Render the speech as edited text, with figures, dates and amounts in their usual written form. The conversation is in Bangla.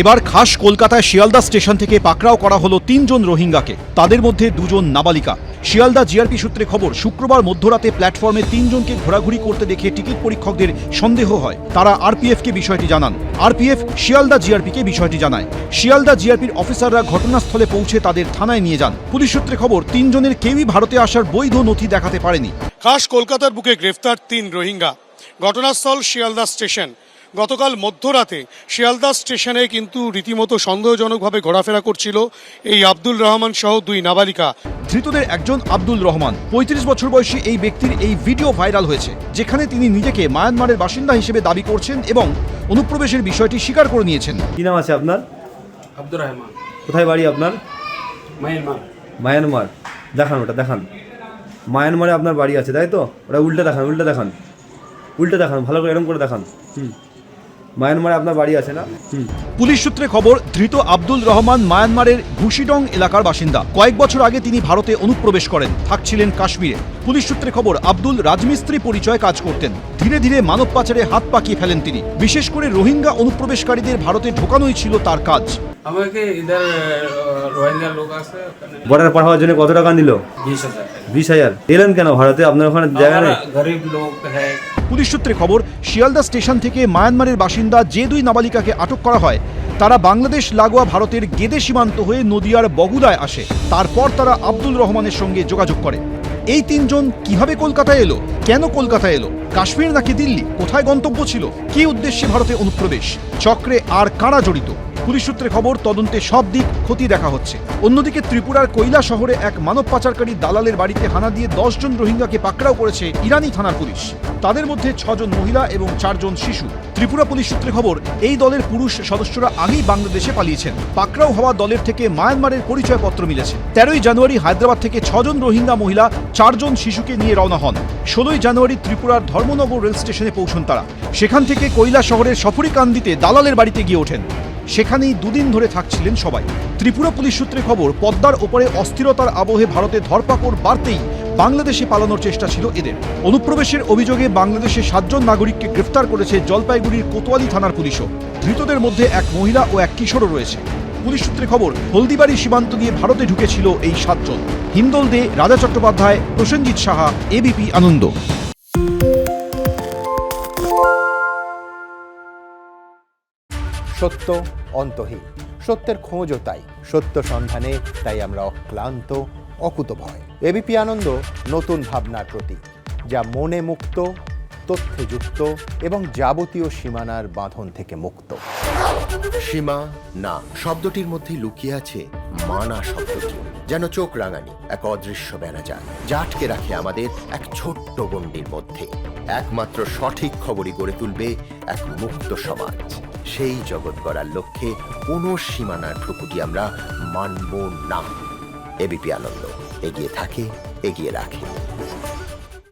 এবার খাস কলকাতায় শিয়ালদা স্টেশন থেকে পাকড়াও করা হলো 3 জন রোহিঙ্গাকে, তাদের মধ্যে 2 জন নাবালিকা। শিয়ালদা জিআরপি সূত্রে খবর, শুক্রবার মধ্যরাতে প্ল্যাটফর্মে 3 জনকে ঘোরাঘুরি করতে দেখে টিকিট পরীক্ষকদের সন্দেহ হয়। তারা আরপিএফকে বিষয়টি জানান। আরপিএফ শিয়ালদা জিআরপিকে বিষয়টি জানায়। শিয়ালদা জিআরপির অফিসাররা ঘটনাস্থলে পৌঁছে তাদের থানায় নিয়ে যান। পুলিশ সূত্রে খবর, 3 জনের কেউই ভারতে আসার বৈধ নথি দেখাতে পারেনি। খাস কলকাতার বুকে গ্রেফতার 3 রোহিঙ্গা। ঘটনাস্থল শিয়ালদা স্টেশন। গতকাল মধ্যরাতে শিয়ালদা স্টেশনে কিন্তু রীতিমতো সন্দেহজনকভাবে ঘোরাফেরা করছিল এই আব্দুল রহমান সহ 2 নাবালিকা। ধৃতদের একজন আব্দুল রহমান, 35 বছর বয়সী এই ব্যক্তির এই ভিডিও ভাইরাল হয়েছে, যেখানে তিনি নিজেকে মায়ানমারের বাসিন্দা হিসেবে দাবি করছেন এবং অনুপ্রবেশের বিষয়টি স্বীকার করে নিয়েছেন। কি নাম আছে আপনার? আব্দুর রহমান। কোথায় বাড়ি আপনার? মায়ানমার। মায়ানমার। দেখান, ওটা দেখান। মায়ানমারে আপনার বাড়ি আছে, তাই তো? ওটা উল্টে দেখান, উল্টে দেখান, উল্টে দেখান, ভালো করে এরকম করে দেখান। মায়ানমারে আপনার বাড়ি আছে না? পুলিশ সূত্রে খবর, ধৃত আব্দুল রহমান মায়ানমারের ঘুষিডং এলাকার বাসিন্দা। কয়েক বছর আগে তিনি ভারতে অনুপ্রবেশ করেন, থাকছিলেন কাশ্মীরে। পুলিশ সূত্রে খবর, আব্দুল রাজমিস্ত্রি পরিচয় কাজ করতেন। ধীরে ধীরে মানব পাচারে হাত পাকিয়ে ফেলেন তিনি। বিশেষ করে রোহিঙ্গা অনুপ্রবেশকারীদের ভারতে ঢোকানোই ছিল তার কাজ। আমাকে ইধার রোহিঙ্গা লোক আছে, বর্ডার পার হওয়ার জন্য কত টাকা নিল? 20,000। 20,000 এলেন কেন ভারতে? আপনার ওখানে জায়গা নেই? গরিব লোক হ্যাঁ। পুলিশ সূত্রে খবর, শিয়ালদা স্টেশন থেকে মায়ানমারের বাসিন্দা যে 2 নাবালিকাকে আটক করা হয়, তারা বাংলাদেশ লাগোয়া ভারতের গেদে সীমান্ত হয়ে নদিয়ার বগুড়ায় আসে। তারপর তারা আব্দুল রহমানের সঙ্গে যোগাযোগ করে। এই 3 জন কিভাবে কলকাতায় এলো, কেন কলকাতায় এলো, কাশ্মীর নাকি দিল্লি, কোথায় গন্তব্য ছিল, কী উদ্দেশ্যে ভারতে অনুপ্রবেশ, চক্রে আর কারা জড়িত? পুলিশ সূত্রে খবর, তদন্তে সব দিক খতিয়ে দেখা হচ্ছে। অন্যদিকে ত্রিপুরার কৈলা শহরে এক মানব পাচারকারী দালালের বাড়িতে হানা দিয়ে 10 জন রোহিঙ্গাকে পাকড়াও করেছে ইরানি থানার পুলিশ। তাদের মধ্যে 6 জন মহিলা এবং 4 জন শিশু। ত্রিপুরা পুলিশ সূত্রে খবর, এই দলের পুরুষ সদস্যরা আগেই বাংলাদেশে পালিয়েছেন। পাকড়াও হওয়া দলের থেকে মায়ানমারের পরিচয়পত্র মিলেছে। 13ই জানুয়ারি হায়দ্রাবাদ থেকে 6 জন রোহিঙ্গা মহিলা 4 জন শিশুকে নিয়ে রওনা হন। 16ই জানুয়ারি ত্রিপুরার ধর্মনগর রেল স্টেশনে পৌঁছন তারা। সেখান থেকে কৈলা শহরের সফরিকান্দিতে দালালের বাড়িতে গিয়ে ওঠেন। সেখানেই 2 দিন ধরে থাকছিলেন সবাই। ত্রিপুরা পুলিশ সূত্রে খবর, পদ্মার ওপরে অস্থিরতার আবহে ভারতে ধরপাকড় বাড়তেই বাংলাদেশে পালানোর চেষ্টা ছিল এদের। অনুপ্রবেশের অভিযোগে বাংলাদেশে 7 জন নাগরিককে গ্রেফতার করেছে জলপাইগুড়ির কোতোয়ালি থানার পুলিশও। ধৃতদের মধ্যে এক মহিলা ও এক কিশোরও রয়েছে। পুলিশ সূত্রে খবর, হলদিবাড়ি সীমান্ত দিয়ে ভারতে ঢুকেছিল এই 7 জন। হিন্দল দে, রাজা চট্টোপাধ্যায়, প্রসেনজিৎ সাহা, এবিপি আনন্দ। সত্য অন্তহীন, সত্যের খোঁজও তাই, সত্য সন্ধানে তাই আমরা অক্লান্ত, অকুতভয়। এবিপি আনন্দ নতুন ভাবনার প্রতীক, যা মনে মুক্ত, তথ্যে যুক্ত এবং যাবতীয় সীমানার বাঁধন থেকে মুক্ত। সীমা না শব্দটির মধ্যে লুকিয়ে আছে মানা শব্দটি, যেন চোখ রাঙানি এক অদৃশ্য ব্যানাজার, যা আটকে রাখে আমাদের এক ছোট্ট গণ্ডির মধ্যে। একমাত্র সঠিক খবরই গড়ে তুলবে এক মুক্ত সমাজ। সেই জগৎ গড়ার লক্ষ্যে কোনো সীমানার ঠুকুটি আমরা মানব না। এবিপি আনন্দ এগিয়ে থাকে, এগিয়ে রাখে।